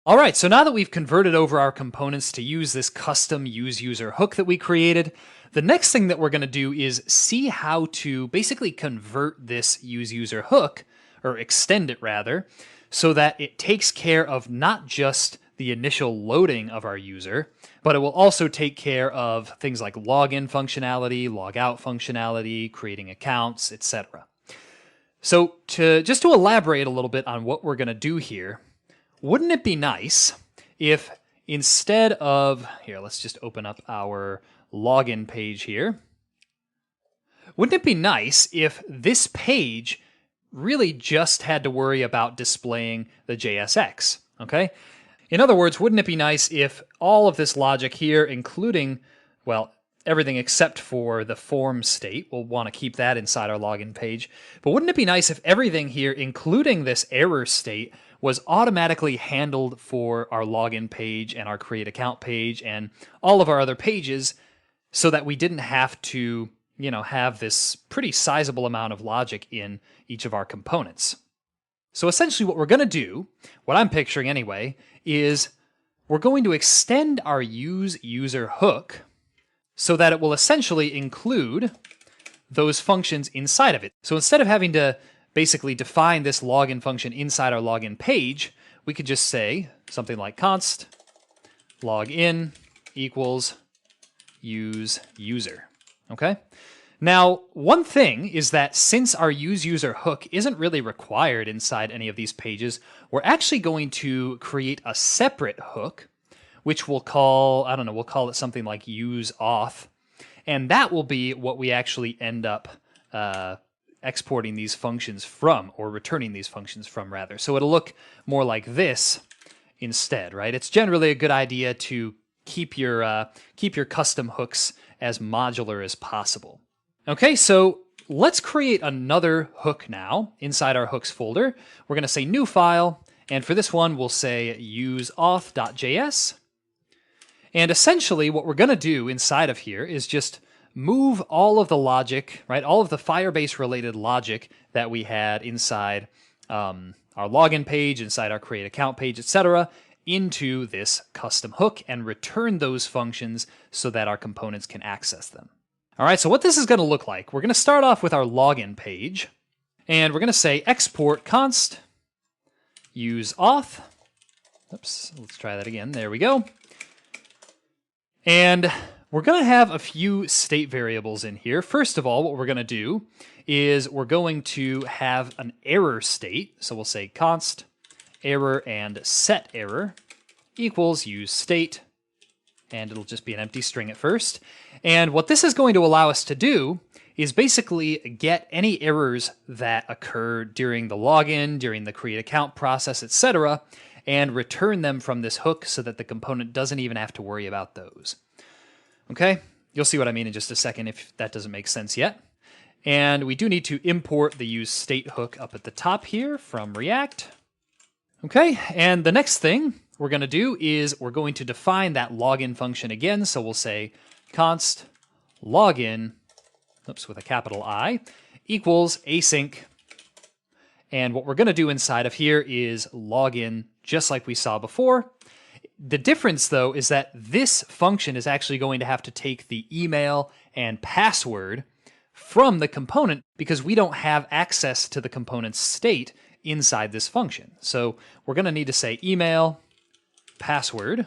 All right, so now that we've converted over our components to use this custom user hook that we created, the next thing that we're going to do is see how to basically convert this user hook, or extend it rather, so that it takes care of not just the initial loading of our user, but it will also take care of things like login functionality, logout functionality, creating accounts, etc. So just to elaborate a little bit on what we're going to do here, wouldn't it be nice if instead of, here, let's just open up our login page here. Wouldn't it be nice if this page really just had to worry about displaying the JSX, okay? In other words, wouldn't it be nice if all of this logic here, including, well, everything except for the form state, we'll want to keep that inside our login page, but wouldn't it be nice if everything here, including this error state, was automatically handled for our login page and our create account page and all of our other pages, so that we didn't have to, have this pretty sizable amount of logic in each of our components. So essentially what we're going to do, what I'm picturing anyway, is we're going to extend our user hook so that it will essentially include those functions inside of it. So instead of having to basically define this login function inside our login page, we could just say something like const login equals use user. Okay? Now, one thing is that since our user hook isn't really required inside any of these pages, we're actually going to create a separate hook, which we'll call, we'll call it something like use auth. And that will be what we actually end up exporting these functions from, or returning these functions from rather. So it'll look more like this instead, right? It's generally a good idea to keep your custom hooks as modular as possible. Okay, so let's create another hook now inside our hooks folder. We're going to say new file, and for this one we'll say useauth.js. And essentially what we're going to do inside of here is just move all of the logic, right? All of the Firebase related logic that we had inside our login page, inside our create account page, etc., into this custom hook and return those functions so that our components can access them. All right, so what this is going to look like, we're going to start off with our login page, and we're going to say export const use auth. Oops, let's try that again. There we go. And we're going to have a few state variables in here. First of all, what we're going to do is we're going to have an error state. So we'll say const error and set error equals use state, and it'll just be an empty string at first. And what this is going to allow us to do is basically get any errors that occur during the login, during the create account process, etc., and return them from this hook so that the component doesn't even have to worry about those. Okay, you'll see what I mean in just a second if that doesn't make sense yet. And we do need to import the use state hook up at the top here from React. Okay, and the next thing we're going to do is we're going to define that login function again. So we'll say const login, with a capital I, equals async. And what we're going to do inside of here is login just like we saw before. The difference, though, is that this function is actually going to have to take the email and password from the component because we don't have access to the component's state inside this function. So we're going to need to say email, password,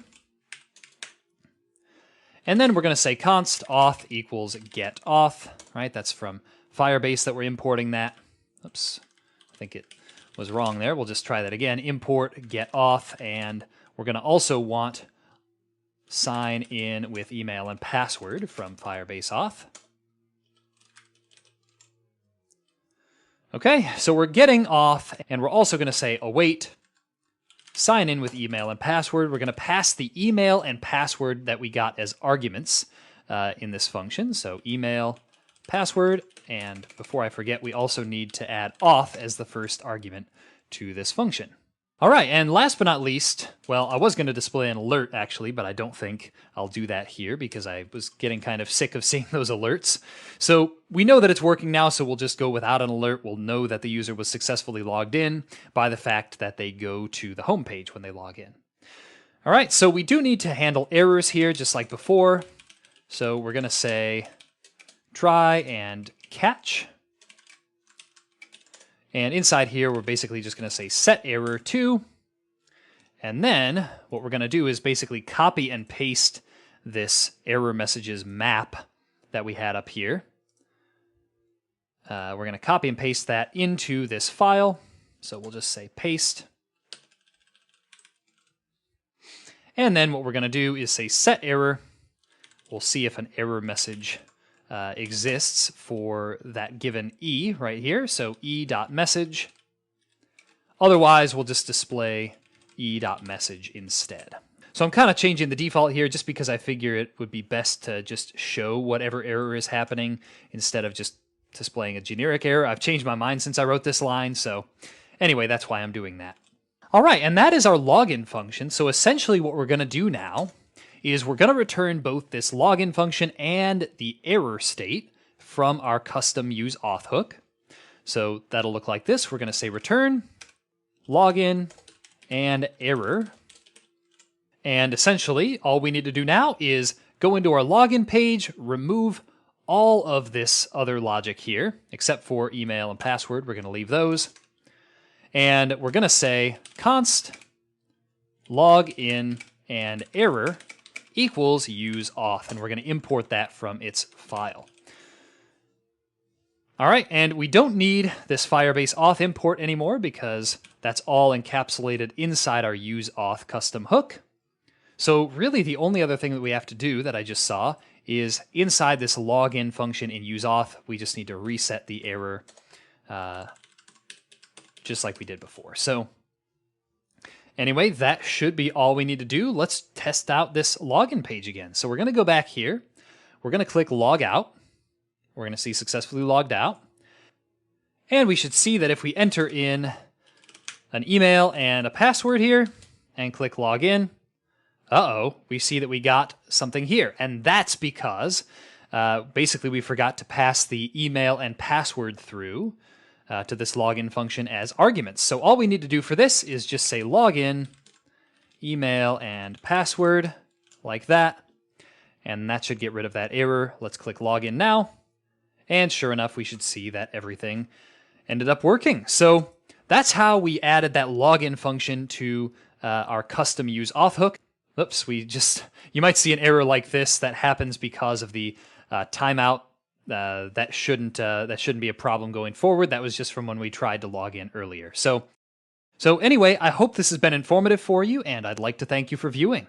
and then we're going to say const auth equals get auth, right? That's from Firebase that we're importing that. Oops, I think it was wrong there. We'll just try that again. Import get auth, and we're going to also want sign in with email and password from Firebase auth. Okay, so we're getting auth, and we're also going to say await, sign in with email and password. We're going to pass the email and password that we got as arguments in this function. So email, password, and before I forget, we also need to add auth as the first argument to this function. All right, and last but not least, well, I was going to display an alert actually, but I don't think I'll do that here because I was getting kind of sick of seeing those alerts. So we know that it's working now, so we'll just go without an alert. We'll know that the user was successfully logged in by the fact that they go to the home page when they log in. All right, so we do need to handle errors here just like before. So we're going to say try and catch. And inside here, we're basically just going to say set error to. And then what we're going to do is basically copy and paste this error messages map that we had up here. We're going to copy and paste that into this file. So we'll just say paste. And then what we're going to do is say set error. We'll see if an error message exists for that given E right here. So e.message. Otherwise, we'll just display e.message instead. So I'm kind of changing the default here just because I figure it would be best to just show whatever error is happening instead of just displaying a generic error. I've changed my mind since I wrote this line, so anyway, that's why I'm doing that. All right, and that is our login function. So essentially what we're going to do now is we're going to return both this login function and the error state from our custom useAuth hook. So that'll look like this. We're going to say return login and error. And essentially, all we need to do now is go into our login page, remove all of this other logic here, except for email and password. We're going to leave those. And we're going to say const login and error equals useAuth. And we're going to import that from its file. All right, and we don't need this Firebase auth import anymore because that's all encapsulated inside our useAuth custom hook. So really the only other thing that we have to do that I just saw is inside this login function in useAuth, we just need to reset the error just like we did before. So anyway, that should be all we need to do. Let's test out this login page again. So we're going to go back here. We're going to click log out. We're going to see successfully logged out. And we should see that if we enter in an email and a password here and click login, we see that we got something here. And that's because basically we forgot to pass the email and password through to this login function as arguments. So all we need to do for this is just say login, email, and password, like that. And that should get rid of that error. Let's click login now. And sure enough, we should see that everything ended up working. So that's how we added that login function to our custom useAuth hook. Oops, you might see an error like this that happens because of the timeout. That shouldn't be a problem going forward. That was just from when we tried to log in earlier. So anyway, I hope this has been informative for you, and I'd like to thank you for viewing.